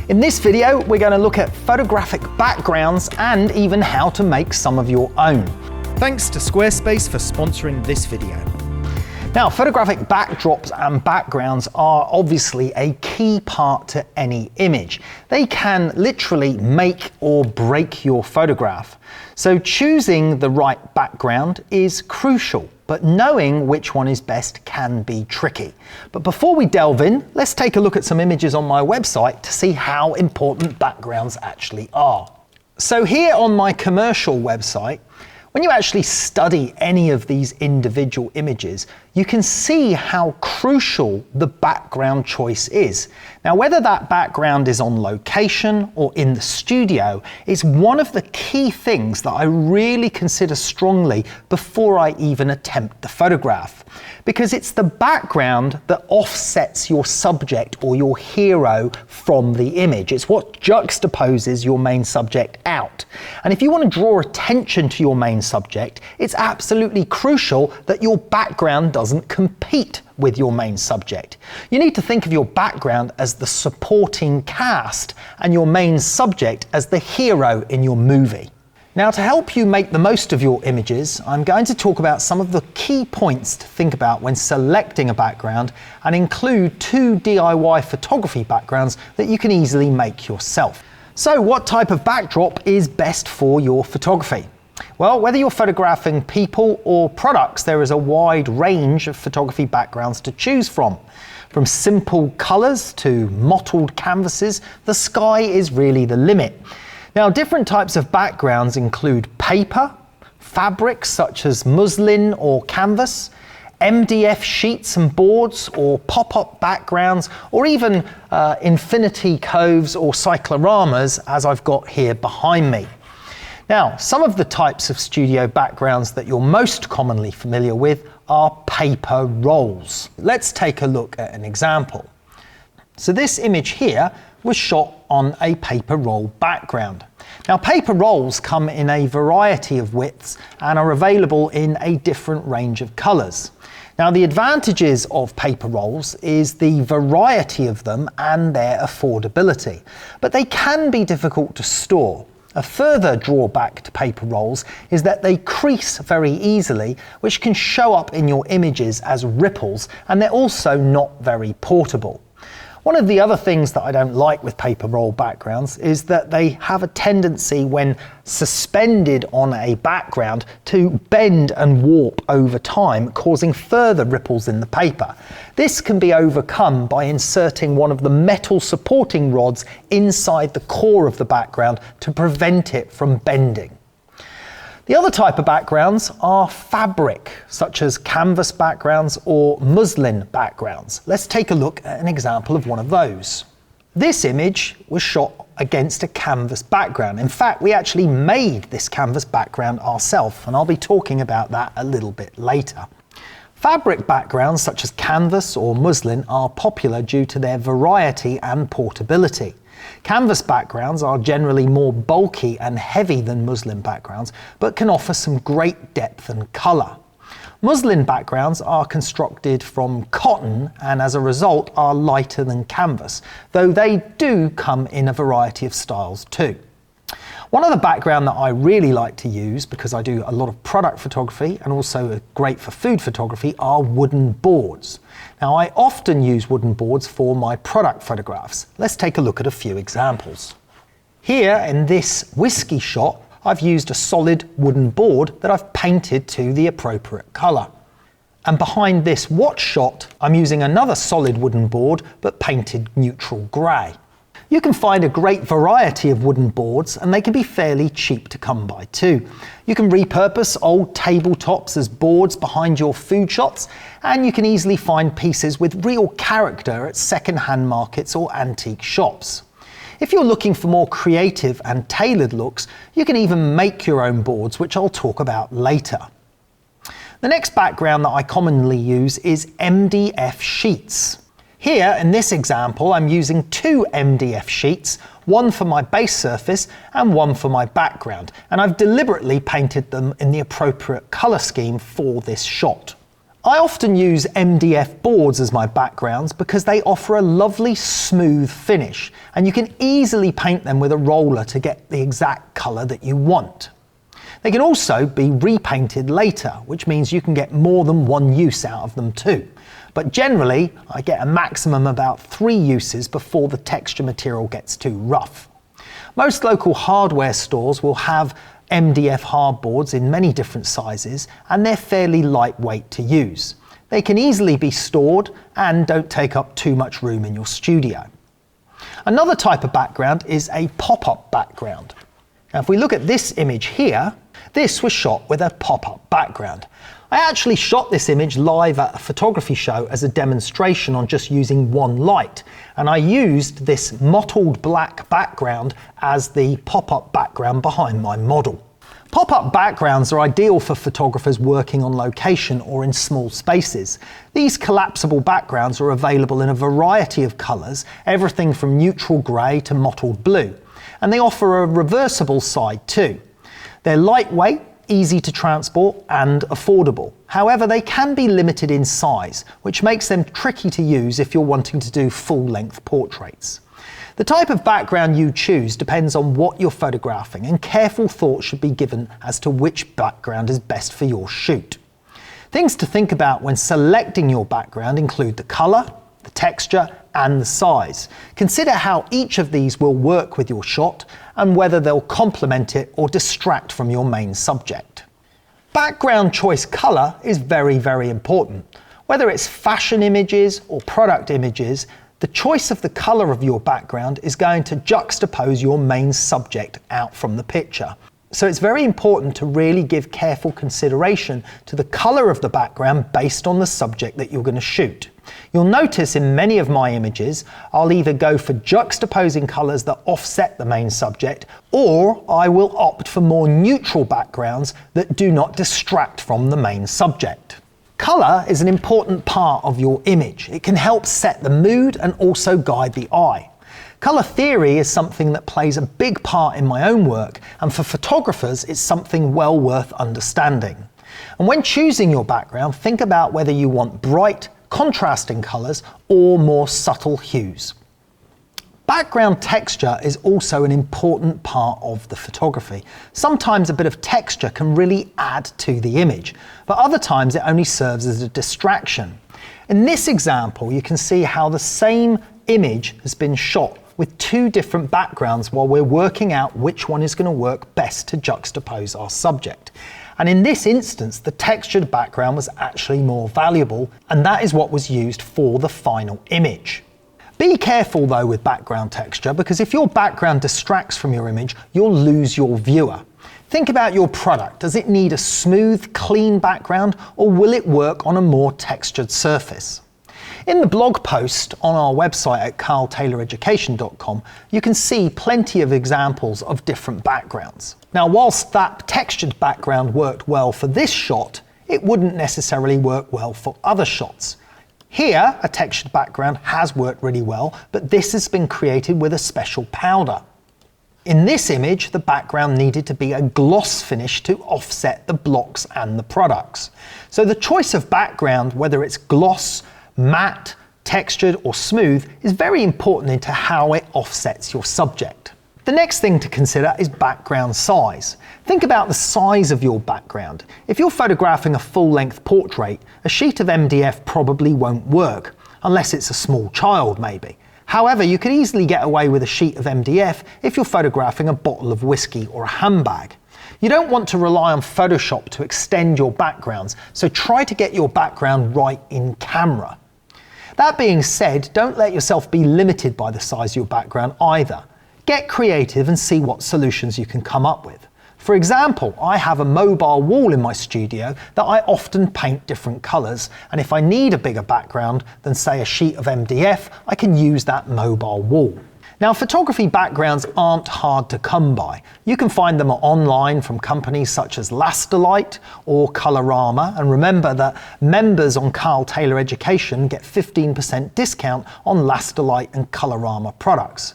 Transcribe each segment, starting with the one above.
In this video, we're going to look at photographic backgrounds and even how to make some of your own. Thanks to Squarespace for sponsoring this video. Now, photographic backdrops and backgrounds are obviously a key part to any image. They can literally make or break your photograph. So choosing the right background is crucial, but knowing which one is best can be tricky. But before we delve in, let's take a look at some images on my website to see how important backgrounds actually are. So here on my commercial website, when you actually study any of these individual images, you can see how crucial the background choice is. Now, whether that background is on location or in the studio is one of the key things that I really consider strongly before I even attempt the photograph. Because it's the background that offsets your subject or your hero from the image. It's what juxtaposes your main subject out. And if you want to draw attention to your main subject, it's absolutely crucial that your background doesn't compete with your main subject. You need to think of your background as the supporting cast and your main subject as the hero in your movie. Now, to help you make the most of your images, I'm going to talk about some of the key points to think about when selecting a background and include 2 DIY photography backgrounds that you can easily make yourself. So, what type of backdrop is best for your photography? Well, whether you're photographing people or products, there is a wide range of photography backgrounds to choose from. From simple colours to mottled canvases, the sky is really the limit. Now, different types of backgrounds include paper, fabrics such as muslin or canvas, MDF sheets and boards, or pop-up backgrounds, or even infinity coves or cycloramas, as I've got here behind me. Now, some of the types of studio backgrounds that you're most commonly familiar with are paper rolls. Let's take a look at an example. So this image here was shot on a paper roll background. Now, paper rolls come in a variety of widths and are available in a different range of colours. Now, the advantages of paper rolls is the variety of them and their affordability, but they can be difficult to store. A further drawback to paper rolls is that they crease very easily, which can show up in your images as ripples, and they're also not very portable. One of the other things that I don't like with paper roll backgrounds is that they have a tendency, when suspended on a background, to bend and warp over time, causing further ripples in the paper. This can be overcome by inserting one of the metal supporting rods inside the core of the background to prevent it from bending. The other type of backgrounds are fabric, such as canvas backgrounds or muslin backgrounds. Let's take a look at an example of one of those. This image was shot against a canvas background. In fact, we actually made this canvas background ourselves, and I'll be talking about that a little bit later. Fabric backgrounds such as canvas or muslin are popular due to their variety and portability. Canvas backgrounds are generally more bulky and heavy than muslin backgrounds, but can offer some great depth and colour. Muslin backgrounds are constructed from cotton and as a result are lighter than canvas, though they do come in a variety of styles too. One other background that I really like to use, because I do a lot of product photography and also great for food photography, are wooden boards. Now, I often use wooden boards for my product photographs. Let's take a look at a few examples. Here in this whiskey shot, I've used a solid wooden board that I've painted to the appropriate colour. And behind this watch shot, I'm using another solid wooden board but painted neutral grey. You can find a great variety of wooden boards, and they can be fairly cheap to come by too. You can repurpose old tabletops as boards behind your food shots, and you can easily find pieces with real character at second-hand markets or antique shops. If you're looking for more creative and tailored looks, you can even make your own boards, which I'll talk about later. The next background that I commonly use is MDF sheets. Here in this example, I'm using 2 MDF sheets, one for my base surface and one for my background, and I've deliberately painted them in the appropriate colour scheme for this shot. I often use MDF boards as my backgrounds because they offer a lovely smooth finish, and you can easily paint them with a roller to get the exact colour that you want. They can also be repainted later, which means you can get more than one use out of them too. But generally, I get a maximum about 3 uses before the texture material gets too rough. Most local hardware stores will have MDF hardboards in many different sizes, and they're fairly lightweight to use. They can easily be stored and don't take up too much room in your studio. Another type of background is a pop-up background. Now, if we look at this image here, this was shot with a pop-up background. I actually shot this image live at a photography show as a demonstration on just using one light, and I used this mottled black background as the pop-up background behind my model. Pop-up backgrounds are ideal for photographers working on location or in small spaces. These collapsible backgrounds are available in a variety of colours, everything from neutral grey to mottled blue, and they offer a reversible side too. They're lightweight, easy to transport and affordable. However, they can be limited in size, which makes them tricky to use if you're wanting to do full-length portraits. The type of background you choose depends on what you're photographing, and careful thought should be given as to which background is best for your shoot. Things to think about when selecting your background include the colour, the texture and the size. Consider how each of these will work with your shot and whether they'll complement it or distract from your main subject. Background choice colour is very, very important. Whether it's fashion images or product images, the choice of the colour of your background is going to juxtapose your main subject out from the picture. So it's very important to really give careful consideration to the colour of the background based on the subject that you're going to shoot. You'll notice in many of my images, I'll either go for juxtaposing colours that offset the main subject, or I will opt for more neutral backgrounds that do not distract from the main subject. Colour is an important part of your image. It can help set the mood and also guide the eye. Colour theory is something that plays a big part in my own work, and for photographers it's something well worth understanding. And when choosing your background, think about whether you want bright, contrasting colours or more subtle hues. Background texture is also an important part of the photography. Sometimes a bit of texture can really add to the image, but other times it only serves as a distraction. In this example, you can see how the same image has been shot with 2 different backgrounds while we're working out which one is going to work best to juxtapose our subject. And in this instance, the textured background was actually more valuable, and that is what was used for the final image. Be careful though with background texture, because if your background distracts from your image, you'll lose your viewer. Think about your product. Does it need a smooth, clean background, or will it work on a more textured surface? In the blog post on our website at carltayloreducation.com, you can see plenty of examples of different backgrounds. Now, whilst that textured background worked well for this shot, it wouldn't necessarily work well for other shots. Here, a textured background has worked really well, but this has been created with a special powder. In this image, the background needed to be a gloss finish to offset the blocks and the products. So the choice of background, whether it's gloss, matte, textured or smooth, is very important into how it offsets your subject. The next thing to consider is background size. Think about the size of your background. If you're photographing a full-length portrait, a sheet of MDF probably won't work, unless it's a small child maybe. However, you could easily get away with a sheet of MDF if you're photographing a bottle of whiskey or a handbag. You don't want to rely on Photoshop to extend your backgrounds, so try to get your background right in camera. That being said, don't let yourself be limited by the size of your background either. Get creative and see what solutions you can come up with. For example, I have a mobile wall in my studio that I often paint different colours, and if I need a bigger background than say a sheet of MDF, I can use that mobile wall. Now, photography backgrounds aren't hard to come by. You can find them online from companies such as Light or Colorama, and remember that members on Carl Taylor Education get 15% discount on Light and Colorama products.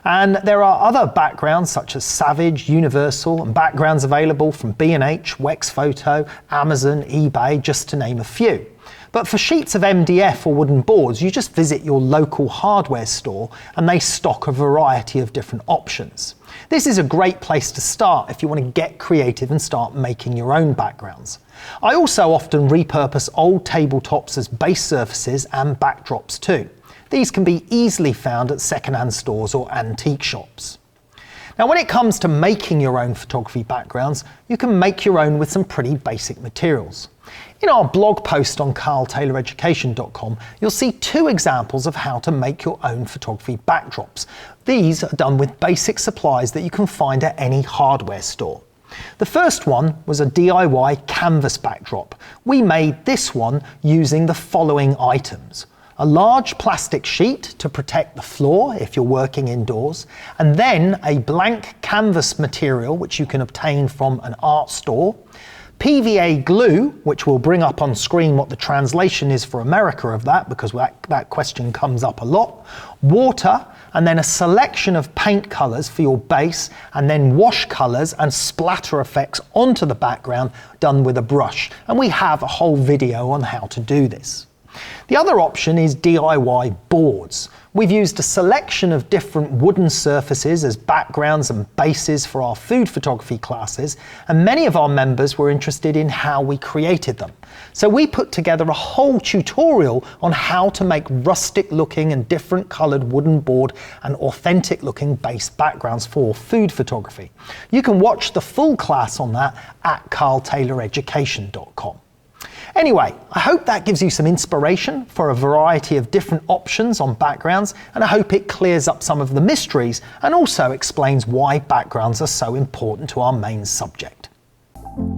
And there are other backgrounds such as Savage, Universal, and backgrounds available from B&H, Wex Photo, Amazon, eBay, just to name a few. But for sheets of MDF or wooden boards, you just visit your local hardware store and they stock a variety of different options. This is a great place to start if you want to get creative and start making your own backgrounds. I also often repurpose old tabletops as base surfaces and backdrops too. These can be easily found at second-hand stores or antique shops. Now, when it comes to making your own photography backgrounds, you can make your own with some pretty basic materials. In our blog post on carltayloreducation.com, you'll see 2 examples of how to make your own photography backdrops. These are done with basic supplies that you can find at any hardware store. The first one was a DIY canvas backdrop. We made this one using the following items: a large plastic sheet to protect the floor if you're working indoors, and then a blank canvas material which you can obtain from an art store, PVA glue, which will bring up on screen what the translation is for America of that, because that question comes up a lot, water, and then a selection of paint colours for your base, and then wash colours and splatter effects onto the background done with a brush. And we have a whole video on how to do this. The other option is DIY boards. We've used a selection of different wooden surfaces as backgrounds and bases for our food photography classes, and many of our members were interested in how we created them. So we put together a whole tutorial on how to make rustic looking and different coloured wooden board and authentic looking base backgrounds for food photography. You can watch the full class on that at carltayloreducation.com. Anyway, I hope that gives you some inspiration for a variety of different options on backgrounds, and I hope it clears up some of the mysteries and also explains why backgrounds are so important to our main subject.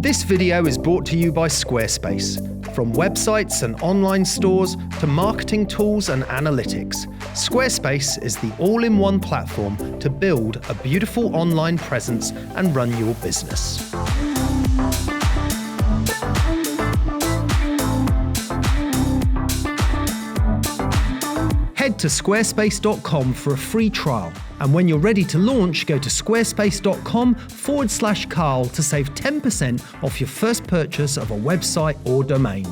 This video is brought to you by Squarespace. From websites and online stores to marketing tools and analytics, Squarespace is the all-in-one platform to build a beautiful online presence and run your business. Head to squarespace.com for a free trial, and when you're ready to launch, go to squarespace.com/Carl to save 10% off your first purchase of a website or domain.